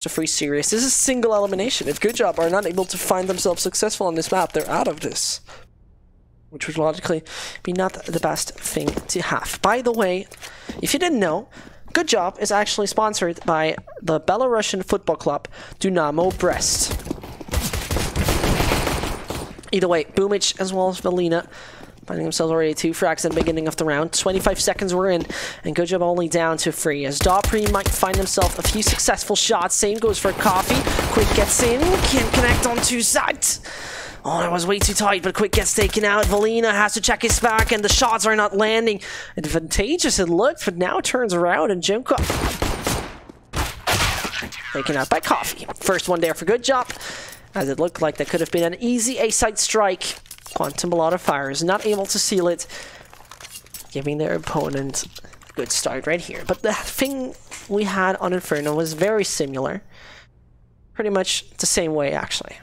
to free series. This is single elimination. If GoodJob are not able to find themselves successful on this map, they're out of this. Which would logically be not the best thing to have. By the way, if you didn't know, GoodJob is actually sponsored by the Belarusian football club Dynamo Brest. Either way, Boomich as well as Valina finding themselves already 2 frags at the beginning of the round. 25 seconds we're in, and GoodJob only down to 3. As Dopri might find himself a few successful shots. Same goes for Coffee. Quick gets in, can't connect on 2 sides. Oh, that was way too tight, but Quick gets taken out. Valina has to check his back, and the shots are not landing. Advantageous it looked, but now it turns around, and Jimko taken out by Coffee. First one there for GoodJob, as it looked like that could have been an easy A-side strike. Quantum.Fire is not able to seal it, giving their opponent a good start right here. But the thing we had on Inferno was very similar. Pretty much the same way, actually.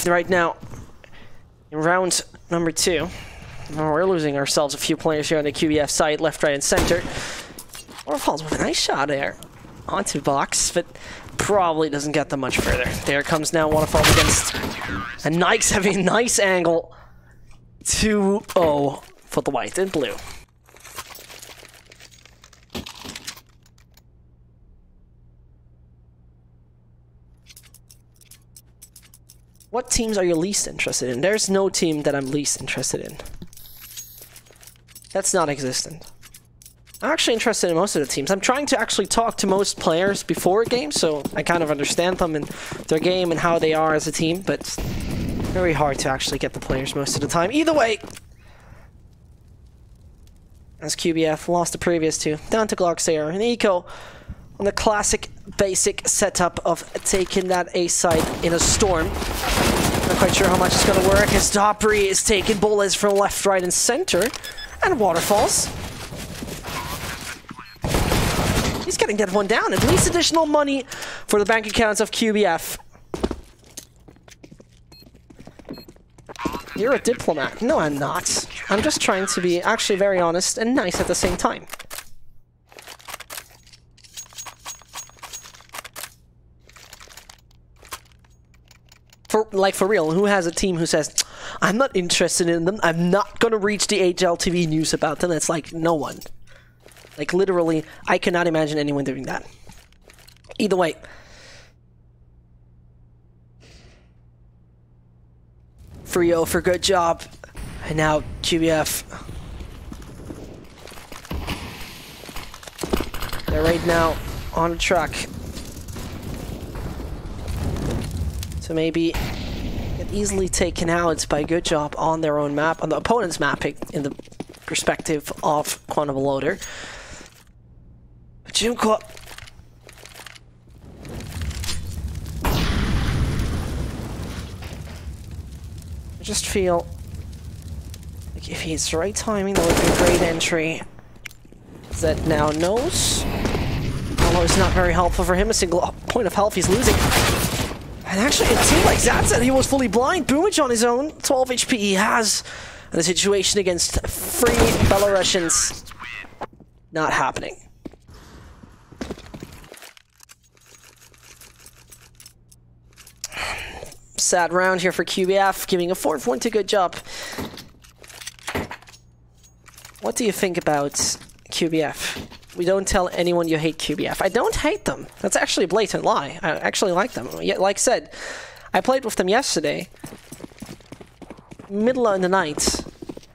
Right now, in round number 2, we're losing ourselves a few players here on the QB.F side, left, right, and center. Waterfalls with a nice shot there onto box, but probably doesn't get them much further. There comes now Waterfalls against a Nikes having a nice angle. 2-0 for the white and blue. What teams are you least interested in? There's no team that I'm least interested in. That's not existent. I'm actually interested in most of the teams. I'm trying to actually talk to most players before a game, so I kind of understand them and their game and how they are as a team, but it's very hard to actually get the players most of the time. Either way, as QB.F lost the previous 2, down to Glocksayer and Eco on the classic basic setup of taking that A side in a storm. Not quite sure how much it's going to work as Dopri is taking bullets from left, right, and center. And Waterfalls. He's going to get one down. At least additional money for the bank accounts of QB.F. You're a diplomat. No, I'm not. I'm just trying to be actually very honest and nice at the same time. For real, who has a team who says, I'm not interested in them, I'm not gonna reach the HLTV news about them? It's like, no one. Like, literally, I cannot imagine anyone doing that. Either way. 3-0 for GoodJob. And now, QB.F. They're right now on the track to maybe get easily taken out by GoodJob on their own map, on the opponent's map in the perspective of Quantum Loader. But Junko, I just feel like if he's the right timing, that would be a great entry. Zed now knows. Although it's not very helpful for him, a single point of health he's losing. And actually, it seemed like Zad said he was fully blind. Boomich on his own. 12 HP he has. And the situation against 3 Belarusians not happening. Sad round here for QB.F, giving a 4th one to GoodJob. What do you think about QB.F? We don't tell anyone you hate QB.F. I don't hate them. That's actually a blatant lie. I actually like them. Like I said, I played with them yesterday. Middle of the night.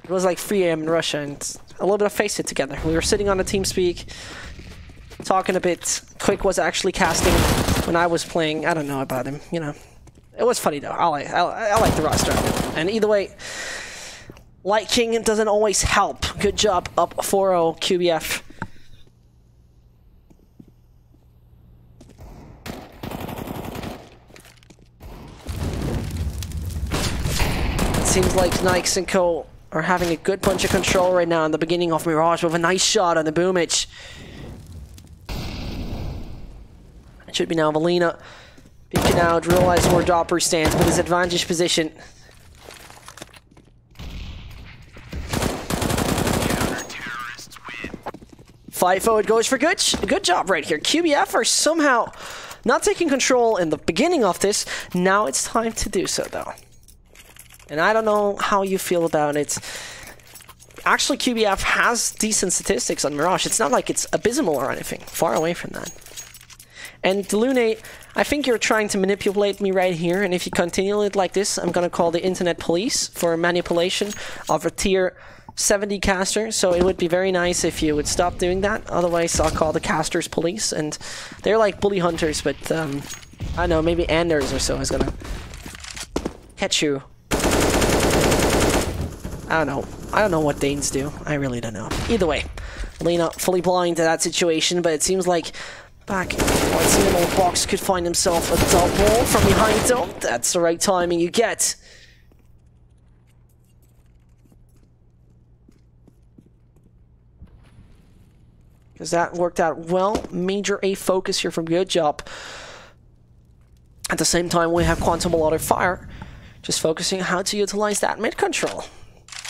It was like 3 AM in Russia and a little bit of Face It together. We were sitting on a TeamSpeak, talking a bit. Quick was actually casting when I was playing. I don't know about him, you know. It was funny though. I like the roster. And either way, liking doesn't always help. GoodJob up 4-0 QB.F. Seems like Nikes and Co are having a good bunch of control right now in the beginning of Mirage with a nice shot on the Boomich. It should be now Valina peeking out, realizing where Doppler stands with his advantage position. FIFO, it goes for good job right here. QB.Fire are somehow not taking control in the beginning of this. Now it's time to do so, though. And I don't know how you feel about it. Actually, QB.Fire has decent statistics on Mirage. It's not like it's abysmal or anything. Far away from that. And Delune, I think you're trying to manipulate me right here. And if you continue it like this, I'm going to call the internet police for manipulation of a tier 70 caster, so it would be very nice if you would stop doing that. Otherwise, I'll call the casters police, and they're like bully hunters, but I don't know, maybe Anders or so is gonna catch you. I don't know what Danes do. I really don't know. Either way, Lena fully blind to that situation, but it seems like back once the old box could find himself a double from behind though. That's the right timing you get. Because that worked out well. Major A focus here from GoodJob. At the same time, we have Quantum.Fire just focusing how to utilize that mid control.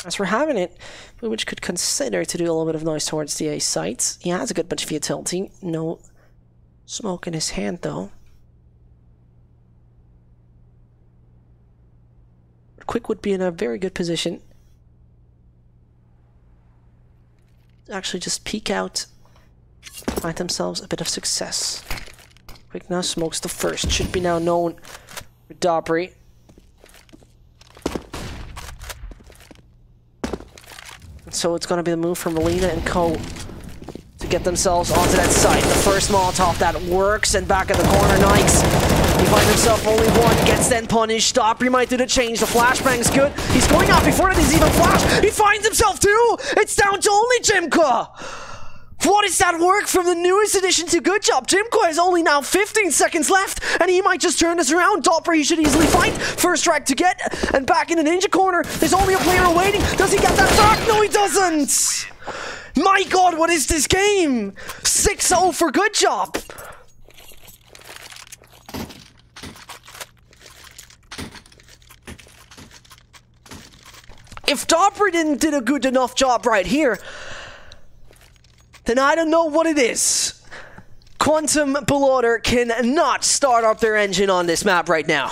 As we're having it, which could consider to do a little bit of noise towards the A sites. He has a good bunch of utility. No smoke in his hand, though. But Quick would be in a very good position to actually just peek out. Find themselves a bit of success. Quick now smokes the first. Should be now known for Dobry. And so it's going to be the move from Molina and Co. to get themselves onto that site. The first Molotov that works, and back at the corner, Nikes. He finds himself only one, gets then punished. Dobry might do the change. The flashbang's good. He's going out before that. He's even flashed. He finds himself two. It's down to only Jimka. What is that work from the newest addition to GoodJob? Jimko has only now 15 seconds left, and he might just turn this around. Doppler he should easily fight. First strike to get, and back in the ninja corner. There's only a player waiting. Does he get that back? No, he doesn't! My god, what is this game? 6-0 for GoodJob. If Doppler didn't do a good enough job right here, then I don't know what it is. Quantum Order cannot start up their engine on this map right now.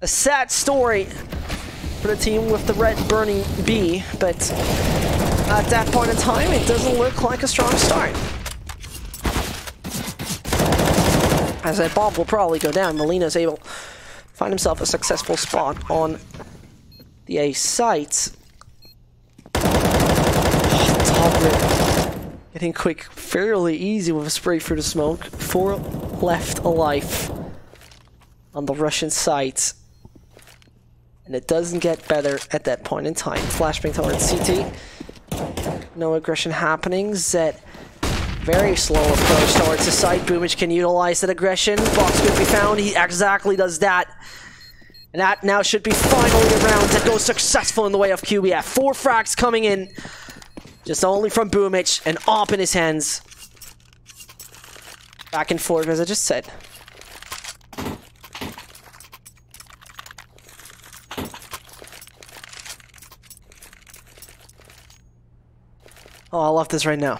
A sad story for the team with the red burning B, but at that point in time, it doesn't look like a strong start. As that bomb will probably go down, Molina's able to find himself a successful spot on the A site. Oh, getting Quick fairly easy with a spray through the smoke. 4 left alive on the Russian site. And it doesn't get better at that point in time. Flashbang towards CT. No aggression happening. Zed. Very slow approach towards the site. Boomich can utilize that aggression. Box could be found. He exactly does that. And that now should be finally a round that goes successful in the way of QB.Fire. 4 frags coming in. Just only from Boomich and op in his hands. Back and forth, as I just said. Oh, I love this right now.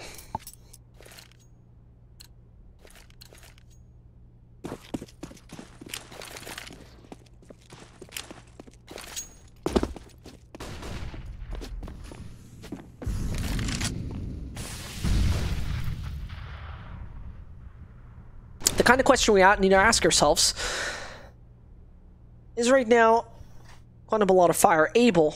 The kind of question we need to ask ourselves is right now, Quantum.Fire able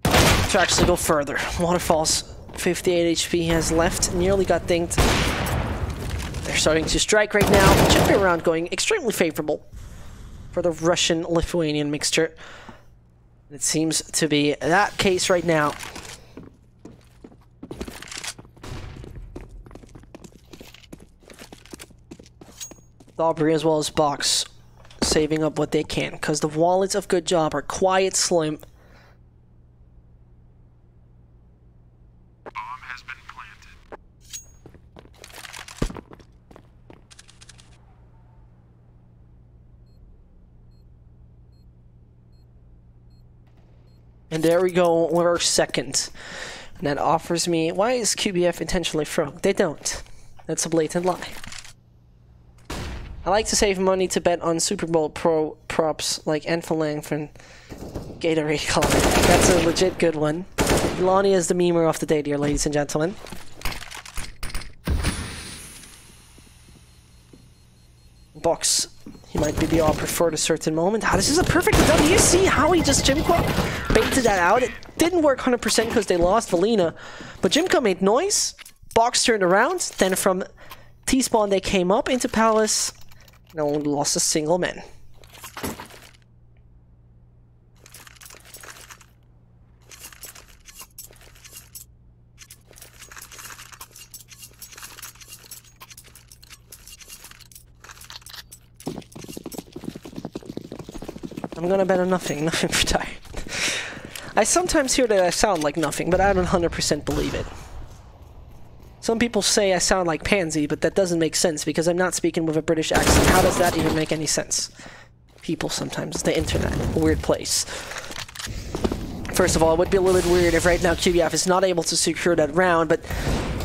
to actually go further. Waterfall's 58 HP has left, nearly got dinged. They're starting to strike right now. Should be a round going extremely favorable for the Russian-Lithuanian mixture. It seems to be that case right now. Aubrey as well as Box saving up what they can, because the wallets of GoodJob are quite slim. Bomb has been planted. And there we go, we're second. And that offers me, why is QB.F intentionally throwing? They don't. That's a blatant lie. I like to save money to bet on Super Bowl props like Enfilang and Gatorade color. That's a legit good one. Lonnie is the memer of the day, dear ladies and gentlemen. Box, he might be the operator at a certain moment. This is a perfect W. Do you see how he just Jimco baited that out? It didn't work 100% because they lost Valina, but Jimco made noise. Box turned around, then from T-spawn they came up into Palace. No one lost a single man. I'm gonna bet on nothing. Nothing retired. I sometimes hear that I sound like nothing, but I don't 100% believe it. Some people say I sound like Pansy, but that doesn't make sense because I'm not speaking with a British accent. How does that even make any sense? People sometimes, the internet, a weird place. First of all, it would be a little bit weird if right now QB.F is not able to secure that round, but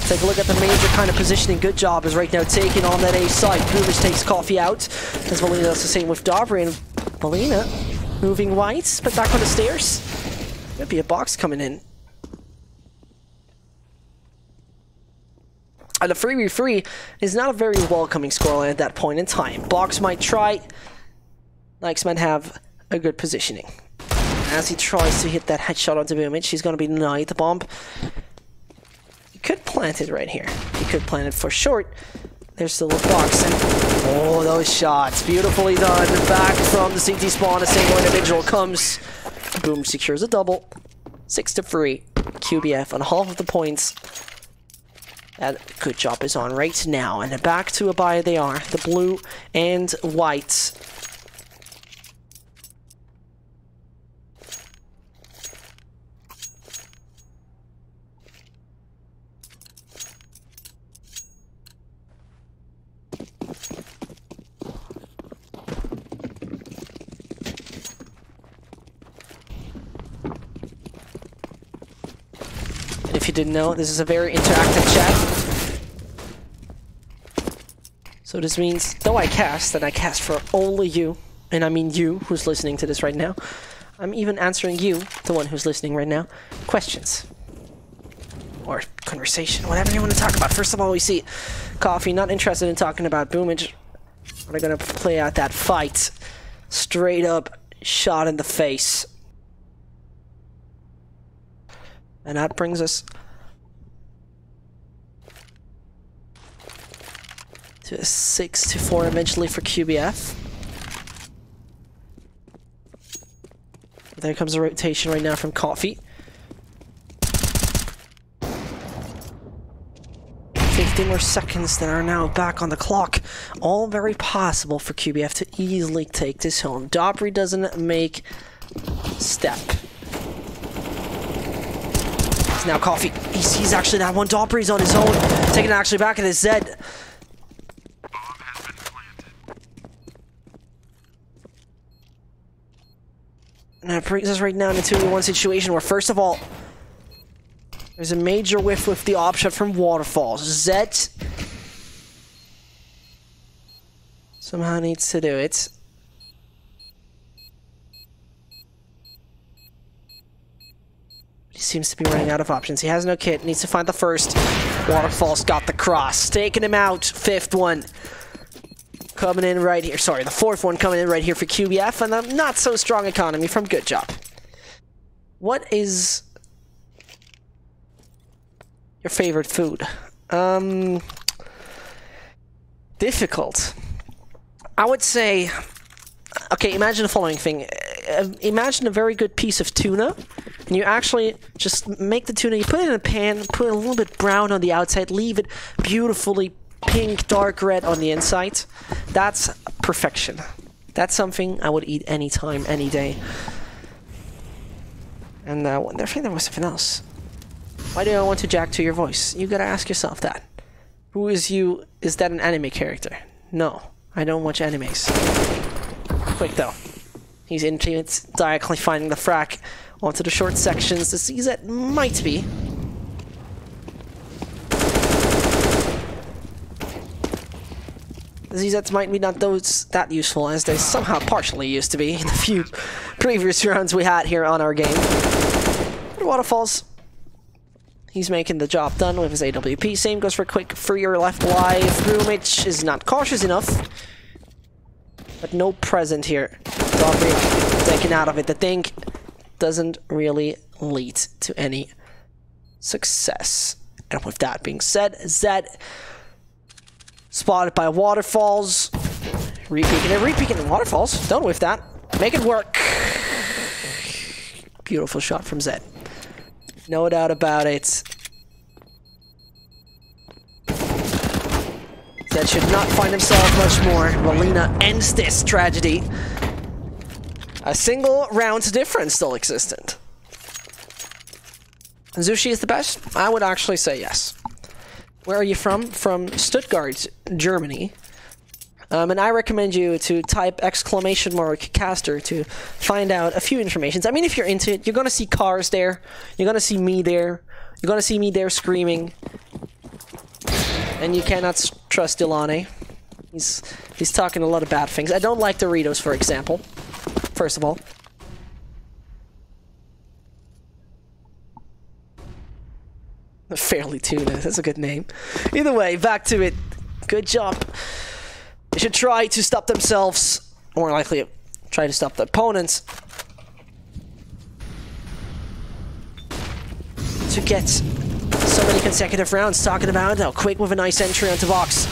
take a look at the major kind of positioning. GoodJob is right now taking on that A side. Boomage takes Coffee out, as Valina does the same with Dobry, and Valina moving white, but back on the stairs. There'd be a Box coming in. And a 3v3 is not a very welcoming scoreline at that point in time. Box might try. Nikes might have a good positioning. As he tries to hit that headshot onto Boomage, he's going to be denied the bomb. He could plant it right here. He could plant it for short. There's still a Box. And oh, those shots. Beautifully done. Back from the CT spawn. A single individual comes. Boom secures a double. 6-3. QB.F on half of the points. That GoodJob is on right now. And back to a buy they are. The blue and white. If you didn't know, this is a very interactive chat. So this means, though I cast, and I cast for only you, and I mean you who's listening to this right now, I'm even answering you, the one who's listening right now, questions. Or conversation, whatever you want to talk about. First of all, we see Coffee not interested in talking about Boomage. We're gonna play out that fight. Straight up shot in the face. And that brings us to a 6-4 eventually for QB.F. There comes a rotation right now from Coffee. 50 more seconds that are now back on the clock. All very possible for QB.F to easily take this home. Dobry doesn't make step. Now Coffee, he sees actually that one. Dobry's on his own, taking it actually back at his Zed. Bomb has been planted. And that brings us right now into a 2v1 situation where, first of all, there's a major whiff with the option from Waterfalls. Zed somehow needs to do it. He seems to be running out of options. He has no kit. Needs to find the first. Waterfall's got the cross. Taking him out. Fifth one. Coming in right here. Sorry, the fourth one coming in right here for QB.F. And a not so strong economy from GoodJob. What is your favorite food? Difficult. I would say... Okay, imagine the following thing. Imagine a very good piece of tuna, and you actually just make the tuna, you put it in a pan, put a little bit brown on the outside, leave it beautifully pink, dark red on the inside. That's perfection. That's something I would eat anytime, any day. And I think there was something else. Why do I want to jack to your voice? You gotta ask yourself that. Who is you? Is that an anime character? No, I don't watch animes. Quick though. He's into it, directly finding the frack onto the short sections. The CZ might be. The ZZs might be not that useful as they somehow partially used to be in the few previous rounds we had here on our game. Waterfalls. He's making the job done with his AWP. Same goes for quick freer left alive. Brumich is not cautious enough. But no present here. Dobry taken out of it. The thing doesn't really lead to any success. And with that being said, Zed spotted by waterfalls. Repeaking the waterfalls. Don't whiff that. Make it work. Beautiful shot from Zed. No doubt about it. Zed should not find himself much more. Valina ends this tragedy. A single round difference still existent. Zushi is the best? I would actually say yes. Where are you from? From Stuttgart, Germany. And I recommend you to type !caster to find out a few informations. I mean, if you're into it, you're gonna see cars there. You're gonna see me there. You're gonna see me there screaming. And you cannot trust Ilane. He's talking a lot of bad things. I don't like Doritos, for example. First of all. Fairly Tuna, that's a good name. Either way, back to it. Good job. They should try to stop themselves, more likely try to stop the opponents, to get so many consecutive rounds. Talking about how Quick with a nice entry onto box.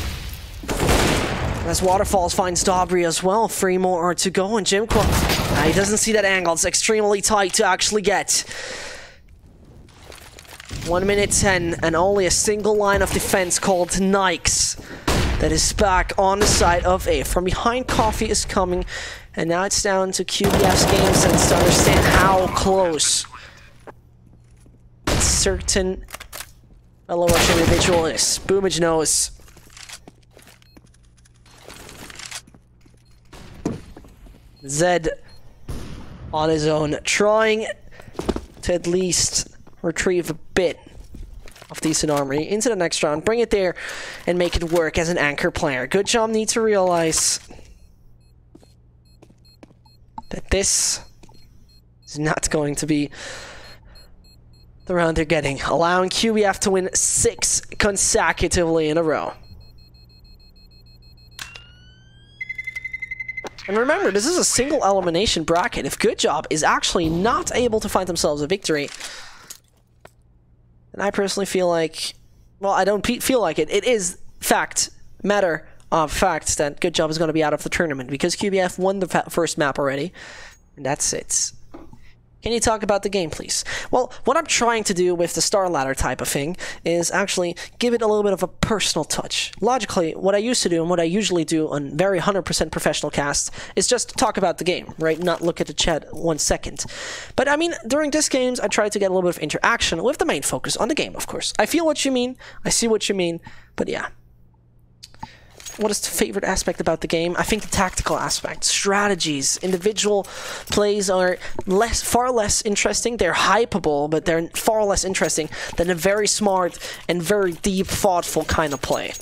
As Waterfalls finds Dobry as well. 3 more to go, and Jimqua, he doesn't see that angle. It's extremely tight to actually get. 1 minute 10, and only a single line of defense called Nikes. That is back on the side of A. From behind, Coffee is coming, and now it's down to QBF's game sense to understand how close a certain fellow Russian individual is. Boomage knows. Zed on his own, trying to at least retrieve a bit of decent armory into the next round, bring it there, and make it work as an anchor player. GoodJob needs to realize that this is not going to be the round they're getting, allowing QBF to win 6 consecutively in a row. And remember, this is a single elimination bracket. If GoodJob is actually not able to find themselves a victory, and I personally feel like, well, I don't feel like it. It is matter of fact that GoodJob is going to be out of the tournament because QBF won the first map already, and that's it. Can you talk about the game, please? Well, what I'm trying to do with the Star Ladder type of thing is actually give it a little bit of a personal touch. Logically, what I used to do and what I usually do on very 100% professional casts is just talk about the game, right? Not look at the chat 1 second. But I mean, during this games, I try to get a little bit of interaction with the main focus on the game, of course. I feel what you mean, I see what you mean, but yeah. What is the favorite aspect about the game? I think the tactical aspect. Strategies, individual plays are far less interesting. They're hypeable, but they're far less interesting than a very smart and very deep, thoughtful kind of play.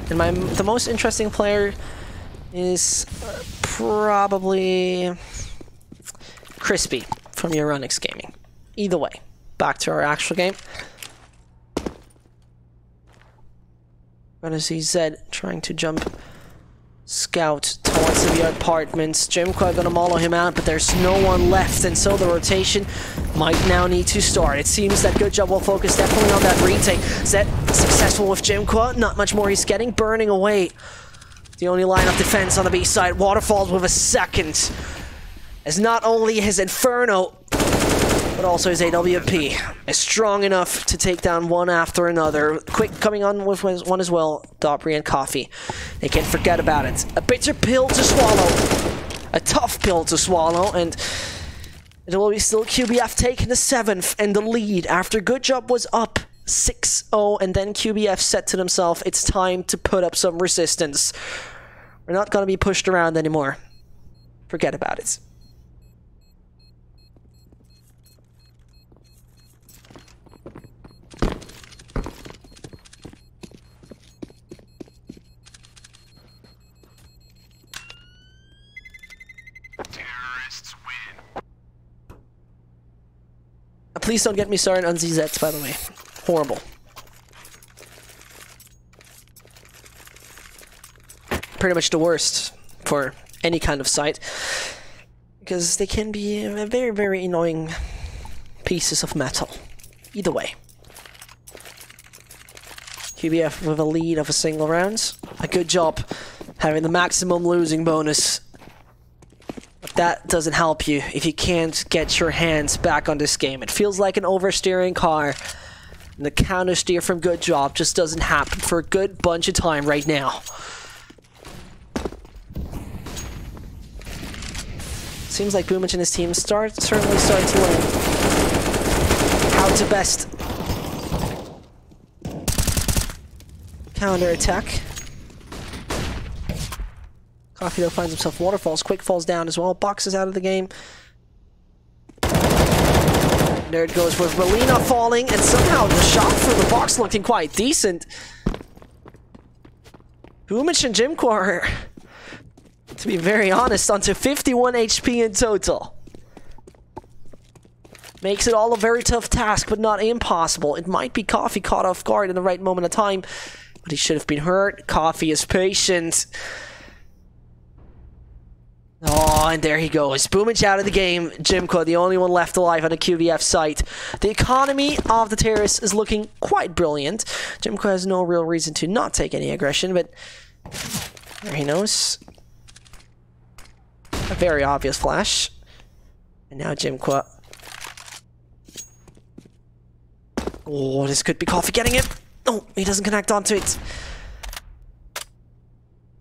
And the most interesting player is probably Crispy from Euronix Gaming. Either way, back to our actual game. Gonna see Zed trying to jump scout towards the apartments. Jimqua gonna mollow him out, but there's no one left, and so the rotation might now need to start. It seems that GoodJob will focus definitely on that retake. Zed successful with Jimqua, not much more he's getting, burning away the only line of defense on the B side. Waterfalls with a second. as not only his Inferno, but also his AWP is strong enough to take down one after another. Quick coming on with one as well, Dobry and Coffee. They can't forget about it. A bitter pill to swallow. A tough pill to swallow, and it will be still QB.F taking the 7th and the lead after GoodJob was up 6-0, and then QB.F said to themselves, it's time to put up some resistance. We're not going to be pushed around anymore. Forget about it. Terrorists win. Please don't get me started on ZZs, by the way. Horrible. Pretty much the worst for any kind of site, because they can be very, very annoying pieces of metal. Either way. QB.F with a lead of a single round. A good job having the maximum losing bonus. But that doesn't help you if you can't get your hands back on this game. It feels like an oversteering car. And the counter steer from GoodJob just doesn't happen for a good bunch of time right now. Seems like Boomich and his team certainly starting to learn how to best counter-attack. Coffee though finds himself waterfalls. Quick falls down as well. Box is out of the game. There it goes with Relina falling, and somehow the shot from the box looking quite decent. Boomich and Jimquar, to be very honest, onto 51 HP in total. Makes it all a very tough task, but not impossible. It might be Coffee caught off guard in the right moment of time, but he should have been hurt. Coffee is patient. Oh, and there he goes. Boomich out of the game. Jimco, the only one left alive on the QB.F site. The economy of the terrorists is looking quite brilliant. Jimco has no real reason to not take any aggression, but there he knows. A very obvious flash. And now Jimco. Oh, this could be Coffee getting it. Oh, he doesn't connect onto it.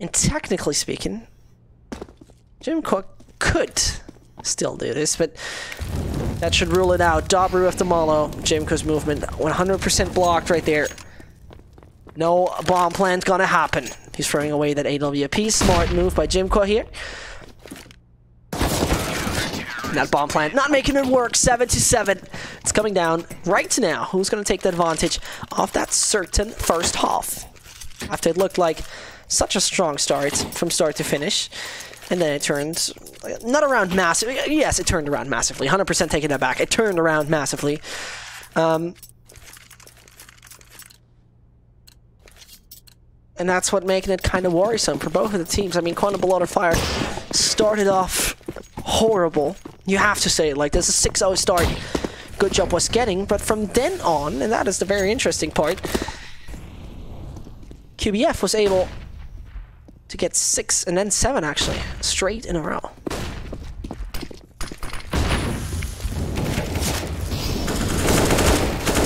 And technically speaking, Jimco could still do this, but that should rule it out. Dobry with the Molo. Jimco's movement 100% blocked right there. No bomb plant gonna happen. He's throwing away that AWP. Smart move by Jimco here. That bomb plant not making it work. 7-7. It's coming down right now. Who's gonna take the advantage of that certain first half? After it looked like such a strong start from start to finish. And then it turned, not around massive. Yes, it turned around massively. 100% taking that back. It turned around massively. And that's what making it kind of worrisome for both of the teams. I mean, QB.Fire started off horrible. You have to say it like this. A 6-0 start. GoodJob was getting, but from then on, and that is the very interesting part, QB.F was able to get 6 and then 7 actually straight in a row.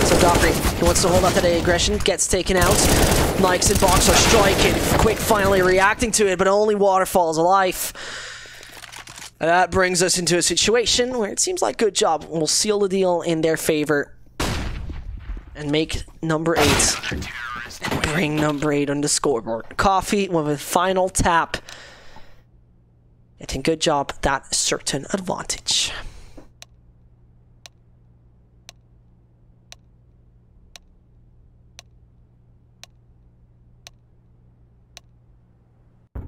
So Dobry, he wants to hold up that aggression, gets taken out. Nikes and Box are striking. Quick finally reacting to it, but only Waterfall's alive. And that brings us into a situation where it seems like GoodJob will seal the deal in their favor and make number 8. And bring number 8 on the scoreboard. Coffee with a final tap. Getting GoodJob that certain advantage.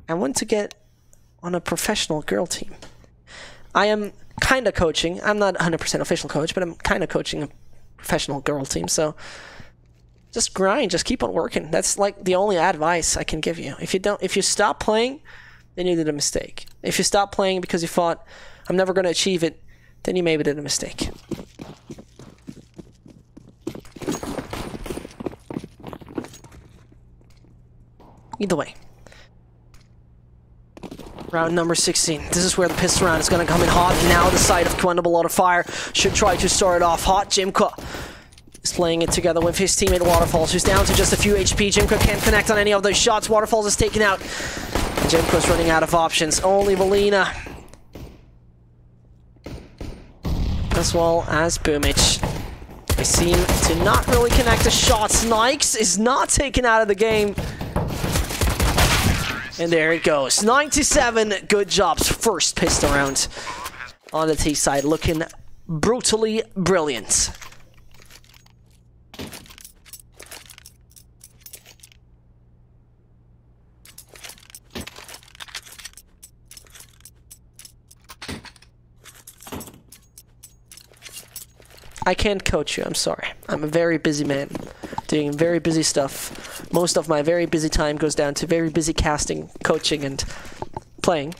I want to get on a professional girl team. I am kind of coaching. I'm not 100% official coach, but I'm kind of coaching a professional girl team, so just grind, just keep on working. That's like the only advice I can give you. If you stop playing, then you did a mistake. If you stop playing because you thought, I'm never going to achieve it, then you maybe did a mistake. Either way. Round number 16. This is where the pistol round is going to come in hot. Now the side of QB.Fire should try to start it off hot. Jimko is playing it together with his teammate Waterfalls, who's down to just a few HP. Jimko can't connect on any of those shots. Waterfalls is taken out. And Jimko's running out of options. Only Valina, as well as Boomich. They seem to not really connect the shots. Nikes is not taken out of the game. And there it goes. 97 GoodJob's first pistol round on the T side, looking brutally brilliant. I can't coach you, I'm sorry. I'm a very busy man, doing very busy stuff. Most of my very busy time goes down to very busy casting, coaching, and playing.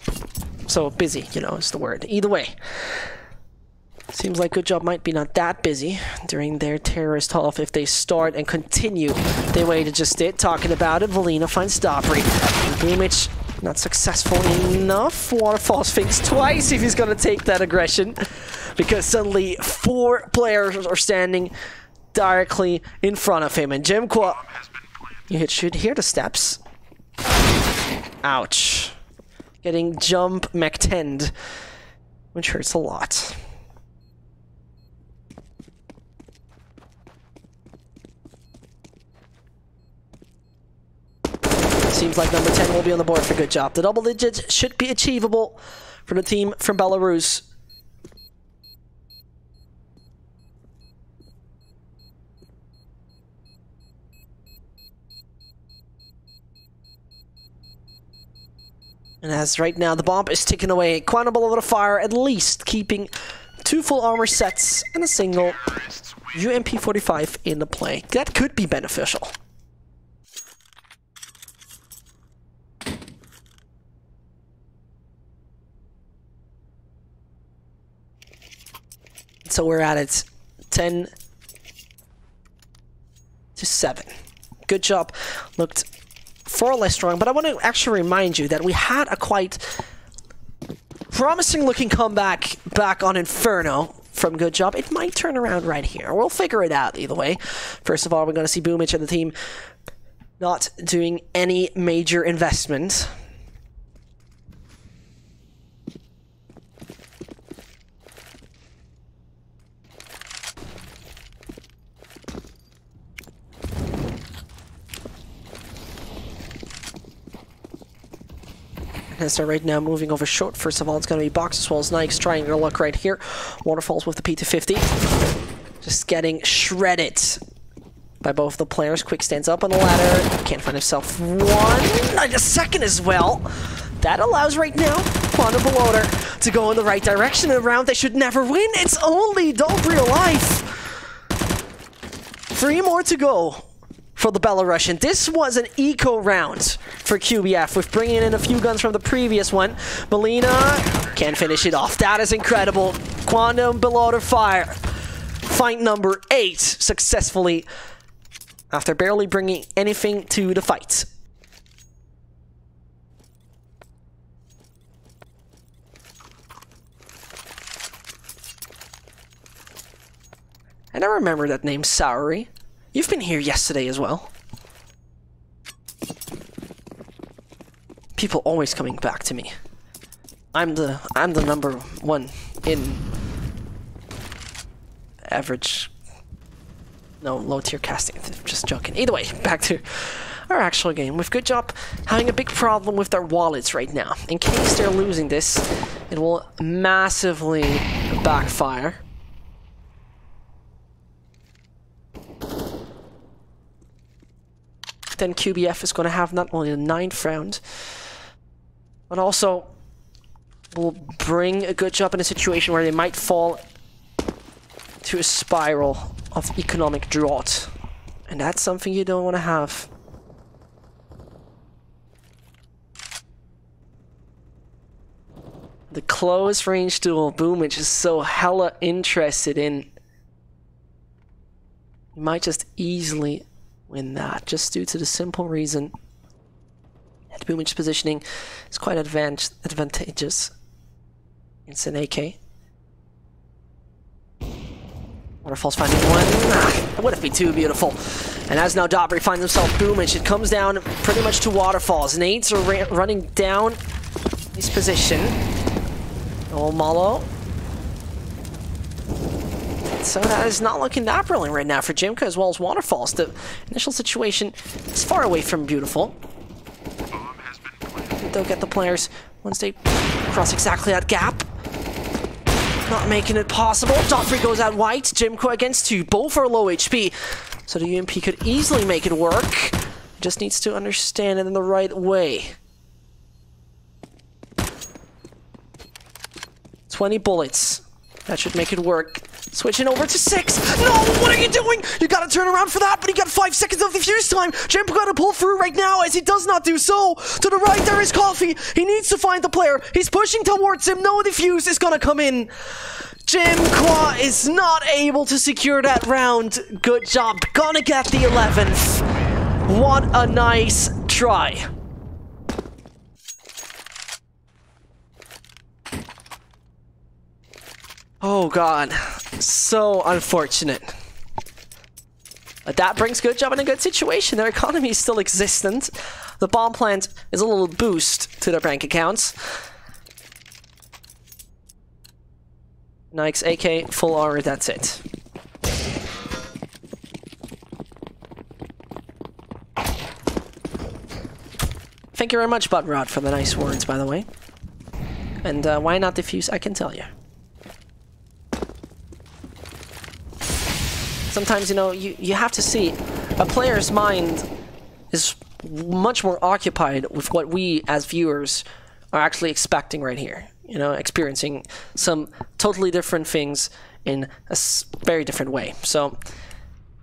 So busy, you know, is the word. Either way, seems like GoodJob might be not that busy during their terrorist half if they start and continue the way they just did. Talking about it, Valina finds Dobry. Boomich not successful enough. Waterfalls thinks twice if he's gonna take that aggression, because suddenly 4 players are standing directly in front of him. And Jimko, you should hear the steps. Ouch. Getting jump mech-10'd, which hurts a lot. Seems like number 10 will be on the board for GoodJob. The double digits should be achievable for the team from Belarus. And as right now the bomb is ticking away, QB.Fire at least keeping 2 full armor sets and a single UMP-45 in the play. That could be beneficial. So we're at it, 10-7. GoodJob looked far less strong, but I want to actually remind you that we had a quite promising looking comeback back on Inferno from GoodJob. It might turn around right here. We'll figure it out either way. First of all, we're going to see Boomich and the team not doing any major investment. And so right now moving over short. First of all, it's going to be Box as well as Nikes trying their luck right here. Waterfalls with the P250. Just getting shredded by both the players. Quick stands up on the ladder. Can't find himself one. And a second as well. That allows right now QB.Fire to go in the right direction in a round they should never win. It's only Dobry alive. 3 more to go for the Belarusian. This was an eco round for QBF with bringing in a few guns from the previous one. Melina can't finish it off. That is incredible. QB.Fire fight number 8 successfully after barely bringing anything to the fight. And I remember that name, Sauri. You've been here yesterday as well. People always coming back to me. I'm the number 1 in average, no, low tier casting. Just joking. Either way, back to our actual game. With GoodJob having a big problem with their wallets right now. In case they're losing this, it will massively backfire. Then QBF is going to have not only the 9th round, but also will bring a GoodJob in a situation where they might fall to a spiral of economic drought. And that's something you don't want to have. The close range duel Boomich is so hella interested in. You might just easily win that, just due to the simple reason And Boomage positioning is quite advantageous. It's an AK. Waterfall's finding one. That would have been too beautiful. And as now Dobry finds himself Boomage, it comes down pretty much to Waterfalls. Nades are running down his position. Oh, Malo. So that is not looking that brilliant right now for Jimka as well as Waterfalls. The initial situation is far away from beautiful. They'll get the players once they cross exactly that gap. Not making it possible. Dobry goes out white. Jimka against 2. Both are low HP. So the UMP could easily make it work. Just needs to understand it in the right way. 20 bullets. That should make it work. Switching over to 6. No, what are you doing? You gotta turn around for that, but he got 5 seconds of defuse time. Jimka gotta pull through right now as he does not do so. To the right, there is Coffee. He needs to find the player. He's pushing towards him. No defuse is gonna come in. Jimka is not able to secure that round. Good job. Gonna get the 11th. What a nice try. Oh god, so unfortunate. But that brings GoodJob in a good situation. Their economy is still existent. The bomb plant is a little boost to their bank accounts. Nike's AK, full armor, that's it. Thank you very much, Buttrod, for the nice words, by the way. And why not defuse? I can tell you. Sometimes, you know, you have to see a player's mind is much more occupied with what we as viewers are actually expecting right here. You know, experiencing some totally different things in a very different way. So,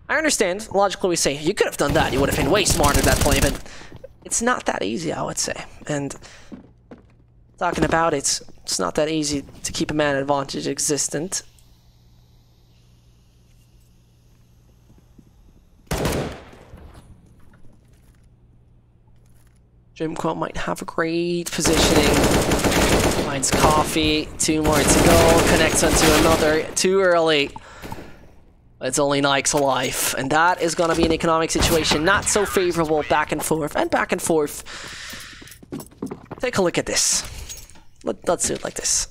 I understand. Logically, we say, you could have done that. You would have been way smarter that play, but it's not that easy, I would say. And talking about it, it's not that easy to keep a man advantage existent. Jimka might have a great positioning. Finds Coffee. 2 more to go. Connects onto another. Too early. It's only Nike's alive. And that is going to be an economic situation not so favorable. Back and forth. And back and forth. Take a look at this. Let's do it like this.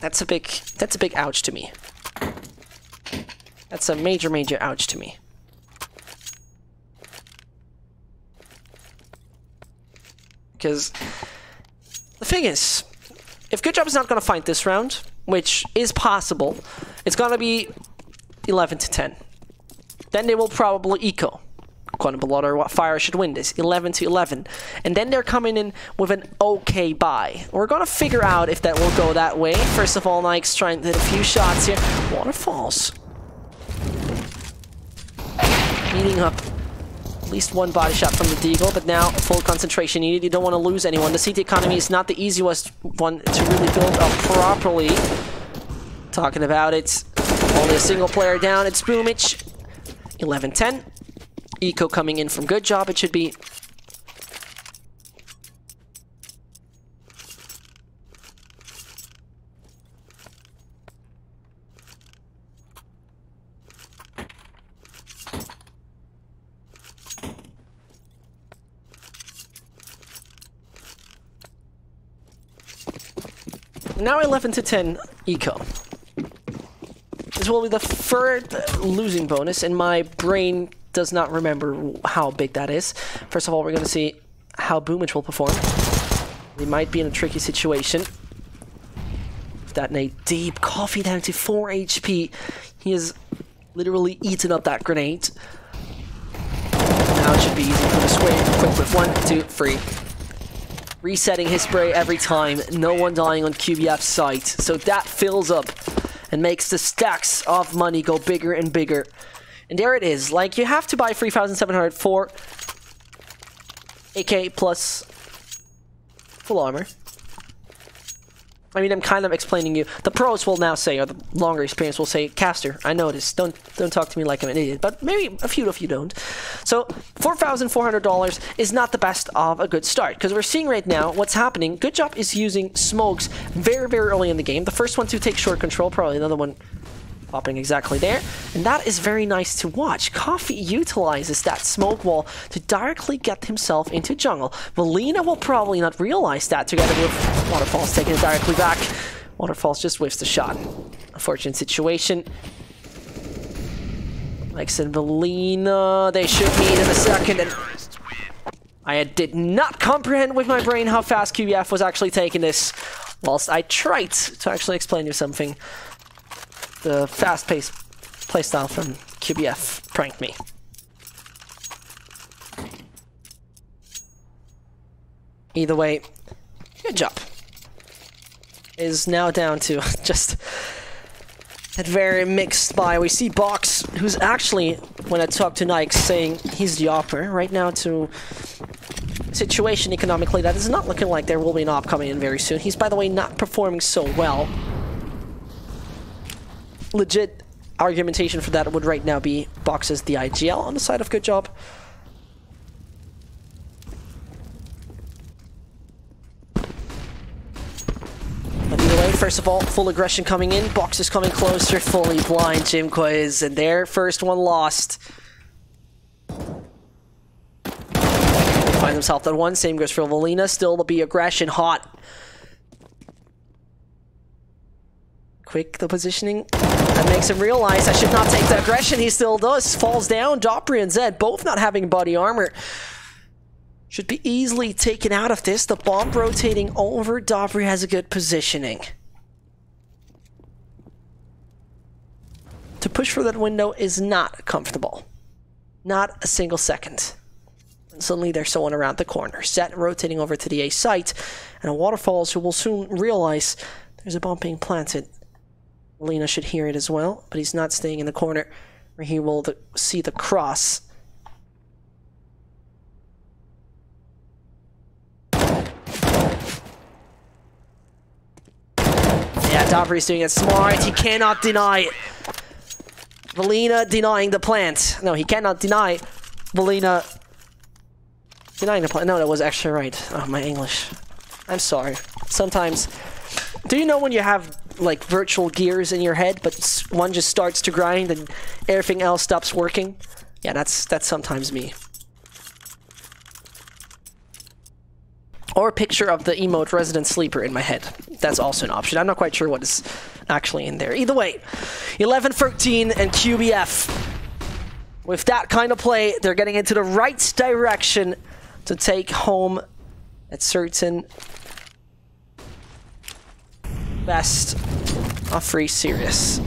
That's a big ouch to me. That's a major ouch to me. Because the thing is, if GoodJob is not going to fight this round, which is possible, it's going to be 11 to 10. Then they will probably eco. QB.Fire should win this, 11 to 11. And then they're coming in with an okay buy. We're going to figure out if that will go that way. First of all, Nike's trying to hit a few shots here. Waterfalls. Meeting up. At least 1 body shot from the Deagle, but now full concentration needed. You don't want to lose anyone. The CT economy is not the easiest one to really build up properly. Talking about it. Only a single player down. It's Boomage. 11-10. Eco coming in from GoodJob. It should be. Now 11 to 10 eco. This will be the 3rd losing bonus, and my brain does not remember how big that is. First of all, we're going to see how Boomage will perform. They might be in a tricky situation. With that nade deep, Coffee down to 4 HP. He has literally eaten up that grenade. Now it should be easy for the square. Quick with 1, 2, 3. Resetting his spray every time. No one dying on QB.F's site. So that fills up and makes the stacks of money go bigger and bigger. And there it is. Like, you have to buy 3,700 for AK plus full armor. I mean, I'm kind of explaining you. The pros will now say, or the longer experience will say, Caster, I know this. Don't talk to me like I'm an idiot. But maybe a few of you don't. So $4,400 is not the best of a good start. Because we're seeing right now what's happening. GoodJob is using smokes very, very early in the game. The first one to take short control, probably another one popping exactly there. And that is very nice to watch. Coffee utilizes that smoke wall to directly get himself into jungle. Valina will probably not realize that together with Waterfalls taking it directly back. Waterfalls just whiffs the shot. Unfortunate situation. Like I said, Valina, they should meet in a second. And I did not comprehend with my brain how fast QB.F was actually taking this, whilst I tried to actually explain you something. The fast-paced playstyle from QB.F pranked me. Either way, good job. Is now down to just a very mixed buy. We see Box, who's actually, when I talk to Nike, saying he's the opper. Right now to situation economically, that is not looking like there will be an op coming in very soon. He's, by the way, not performing so well. Legit argumentation for that would right now be Box as the IGL on the side of GoodJob. But either way, first of all, full aggression coming in. Box is coming closer, fully blind Jimquiz, and their first one lost. Finds himself at one, same goes for Valina, still to be aggression hot. Quick, the positioning. That makes him realize I should not take the aggression. He still does. Falls down. Dopri and Zed both not having body armor. Should be easily taken out of this. The bomb rotating over. Dopri has a good positioning. To push for that window is not comfortable. Not a single second. And suddenly there's someone around the corner. Zed rotating over to the A site. And a Waterfalls who will soon realize there's a bomb being planted. Lena should hear it as well, but he's not staying in the corner where he will see the cross. Yeah, Dopri's doing it smart. He cannot deny it. Valina denying the plant. No, he cannot deny Valina denying the plant. No, that was actually right. Oh, my English. I'm sorry. Sometimes... Do you know when you have like virtual gears in your head, but one just starts to grind and everything else stops working? Yeah, that's sometimes me. Or a picture of the emote Resident Sleeper in my head. That's also an option. I'm not quite sure what is actually in there. Either way, 11-13 and QB.F. With that kind of play, they're getting into the right direction to take home at certain best of 3 series.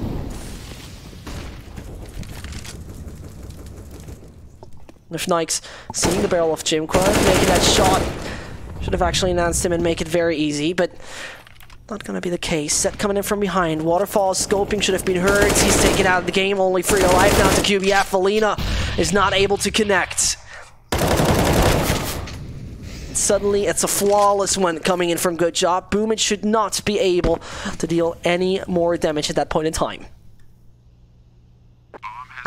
With Nikes seeing the barrel of Jimquiz, making that shot. Should have actually announced him and make it very easy, but not gonna be the case. Set coming in from behind. Waterfalls scoping should have been heard. He's taken out of the game, only 3 alive now to QB.F. Valina is not able to connect. Suddenly, it's a flawless one coming in from GoodJob. Boomage should not be able to deal any more damage at that point in time.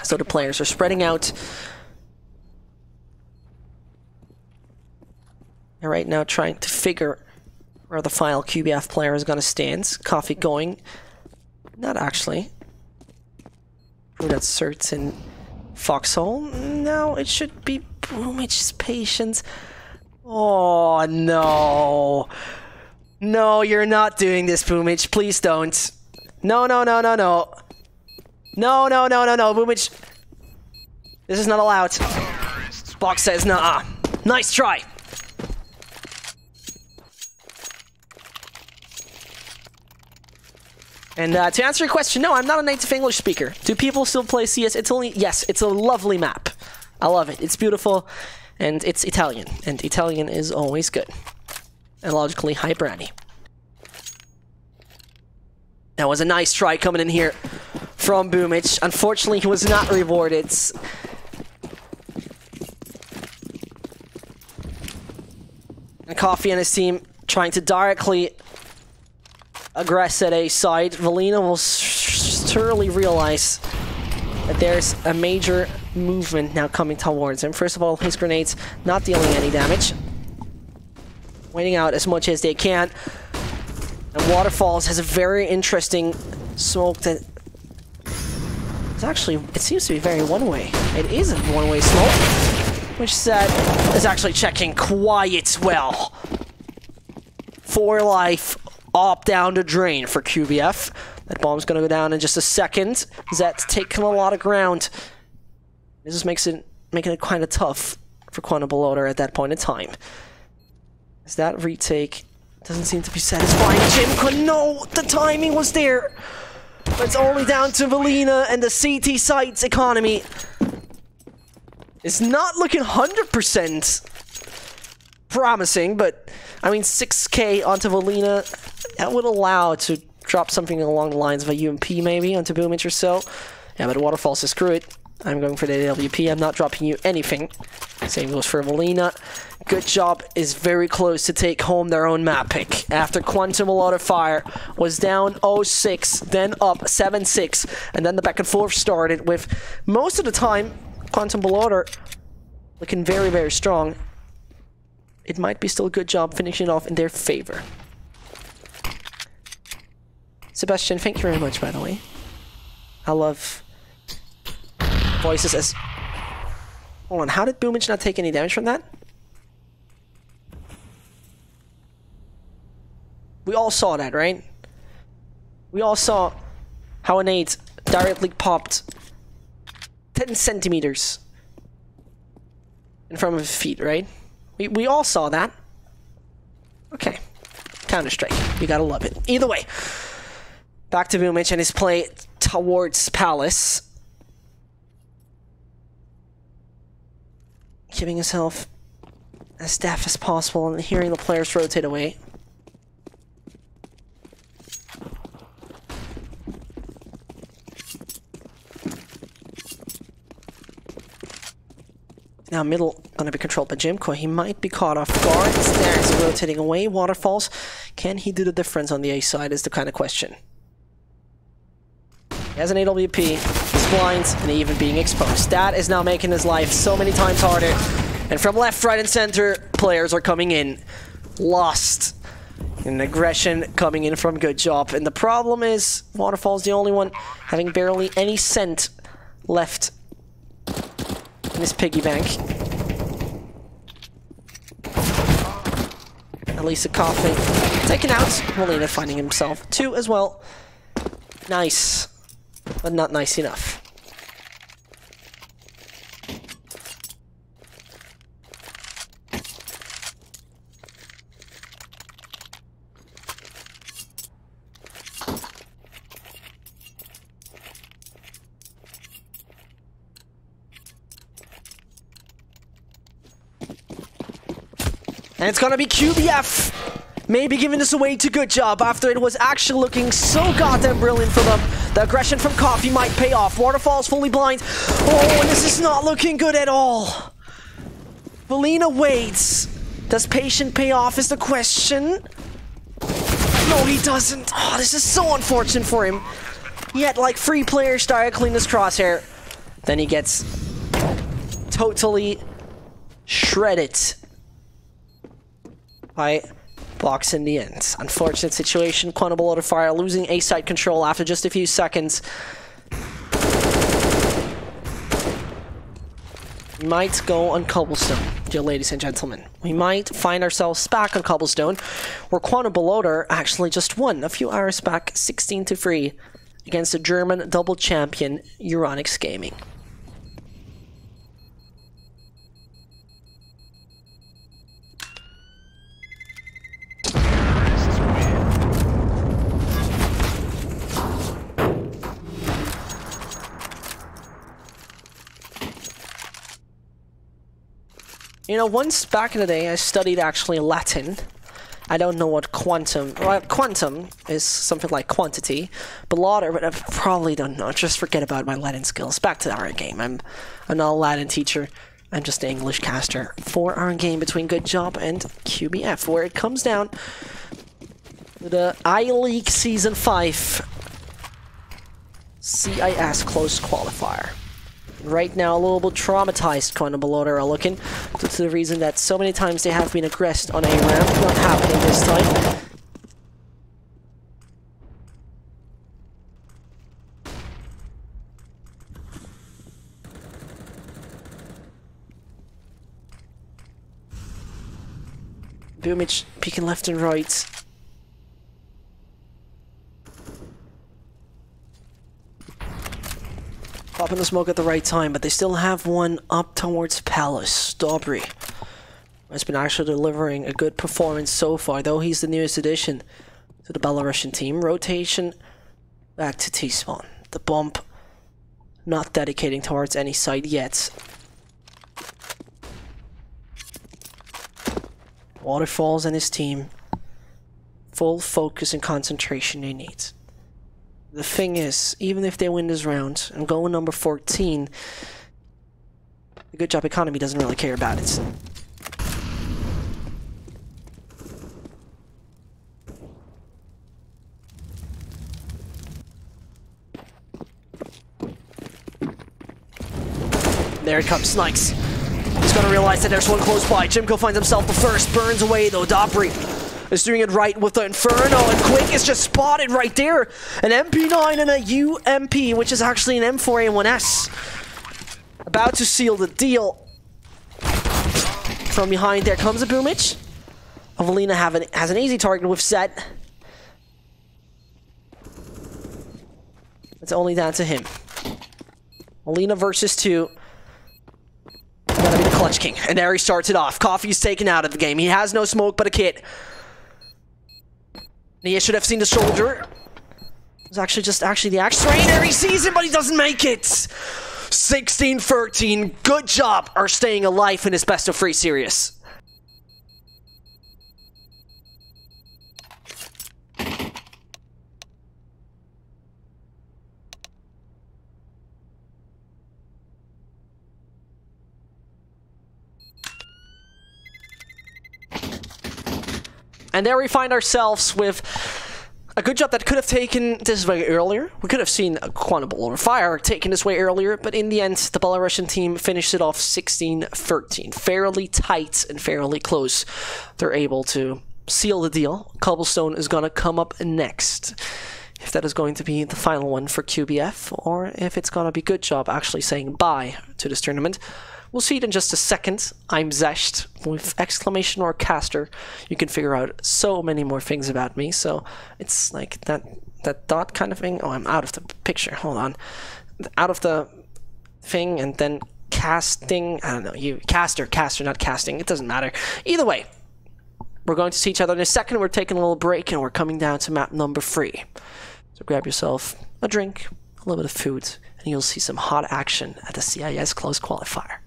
So the players are spreading out. And right now trying to figure where the final QB.F player is going to stand. Coffee going. Not actually. Through that certain foxhole. No, it should be Boomage's patience. Oh, no. No, you're not doing this, Boomage. Please don't. No, no, no, no, no. No, no, no, no, no, Boomage. This is not allowed. Box says nah. Nice try. And to answer your question, no, I'm not a native English speaker. Do people still play CS? It's only, yes, it's a lovely map. I love it. It's beautiful. And it's Italian, and Italian is always good. And logically, high brandy. That was a nice try coming in here from Boomage. Unfortunately, he was not rewarded. And Coffee and his team trying to directly aggress at A side, Valina will surely realize that there's a major movement now coming towards him. First of all, his grenades not dealing any damage. Waiting out as much as they can. And Waterfalls has a very interesting smoke that... It's actually, it seems to be very one-way. It is a one-way smoke, which is actually checking quite well. 4 life, up down the drain for QB.F. That bomb's gonna go down in just a second. Zed's taking a lot of ground. This just making it kind of tough for Quantum Beloader at that point in time. As that retake doesn't seem to be satisfying. Jimko, no! The timing was there! But it's only down to Valina and the CT site's economy. It's not looking 100% promising, but I mean 6k onto Valina, that would allow to drop something along the lines of a UMP maybe onto Boomich or so. Yeah, but Waterfall says screw it. I'm going for the AWP. I'm not dropping you anything. Same goes for Valina. GoodJob is very close to take home their own map pick. After Quantum Fire was down 0-6, then up 7-6, and then the back and forth started with most of the time Quantum looking very, very strong. It might be still GoodJob finishing off in their favor. Sebastian, thank you very much, by the way. I love voices as... Hold on, how did Boomich not take any damage from that? We all saw that, right? We all saw how a nade directly popped 10 centimeters in front of his feet, right? We all saw that. Okay. Counter-Strike. You gotta love it. Either way. Back to Boomich and his play towards Palace. Keeping himself as stiff as possible and hearing the players rotate away. Now middle gonna be controlled by Jimko. He might be caught off guard. There's rotating away. Waterfalls. Can he do the difference on the A side is the kind of question. He has an AWP, he's blind, and even being exposed. That is now making his life so many times harder. And from left, right, and center, players are coming in. Lost. And aggression coming in from GoodJob. And the problem is, Waterfall's the only one having barely any scent left in his piggy bank. At least a coffee. Taken out. Molina finding himself 2 as well. Nice. But not nice enough. And it's gonna be QB.F. maybe giving this away to GoodJob after it was actually looking so goddamn brilliant for them. The aggression from Coffee might pay off. Waterfall's fully blind. Oh, and this is not looking good at all. Valina waits. Does patient pay off is the question. No, he doesn't. Oh, this is so unfortunate for him. He had like 3 players directly in his crosshair. Then he gets totally shredded by Box in the end. Unfortunate situation. Quantum Fire losing A-side control after just a few seconds. We might go on Cobblestone, dear ladies and gentlemen. We might find ourselves back on Cobblestone, where Quantum actually just won a few hours back, 16-3, against the German double champion Euronics Gaming. You know, once back in the day, I studied actually Latin. I don't know what quantum... Well, quantum is something like quantity. But I probably don't know. Just forget about my Latin skills. Back to our game. I'm not a Latin teacher. I'm just an English caster for our game between GoodJob and QB.F, where it comes down to the I-League Season 5 CIS Close Qualifier. Right now, a little bit traumatized Quantum Beloader are looking, due to the reason that so many times they have been aggressed on a ramp, not happening this time. Boomage peeking left and right. Popping the smoke at the right time, but they still have one up towards Palace. Dobry has been actually delivering a good performance so far, though he's the newest addition to the Belarusian team. Rotation back to T-spawn. The bump not dedicating towards any side yet. Waterfalls and his team. Full focus and concentration they need. The thing is, even if they win this round and go number 14, the GoodJob economy doesn't really care about it. There it comes, Snikes. He's gonna realize that there's one close by. Jimko finds himself the first, burns away though. Dobry is doing it right with the Inferno, and Quick is just spotted right there. An MP9 and a UMP, which is actually an M4A1S. About to seal the deal. From behind there comes a Boomage. Evelina has an easy target with Zed. It's only down to him. Alina versus 2. Gonna be the Clutch King. And there he starts it off. Coffee's taken out of the game. He has no smoke but a kit. He should have seen the soldier. It was actually the axe trainer. He sees him, but he doesn't make it. 16-13. GoodJob are staying alive in this best of 3 series. And there we find ourselves with a GoodJob that could have taken this way earlier. We could have seen a QB.Fire taken this way earlier, but in the end, the Belarusian team finished it off 16-13. Fairly tight and fairly close. They're able to seal the deal. Cobblestone is going to come up next. If that is going to be the final one for QBF, or if it's going to be GoodJob actually saying bye to this tournament. We'll see it in just a second. I'm Zesht. With exclamation or caster, you can figure out so many more things about me. So it's like that dot kind of thing. Oh, I'm out of the picture. Hold on. Out of the thing, and then casting. I don't know. Caster, not casting. It doesn't matter. Either way, we're going to see each other in a second. We're taking a little break, and we're coming down to map number 3. So grab yourself a drink, a little bit of food, and you'll see some hot action at the CIS Close Qualifier.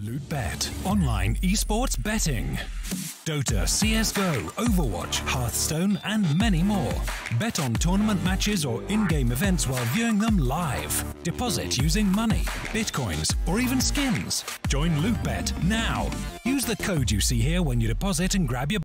Lootbet, online esports betting. Dota, CSGO, Overwatch, Hearthstone, and many more. Bet on tournament matches or in-game events while viewing them live. Deposit using money, bitcoins, or even skins. Join Lootbet now. Use the code you see here when you deposit and grab your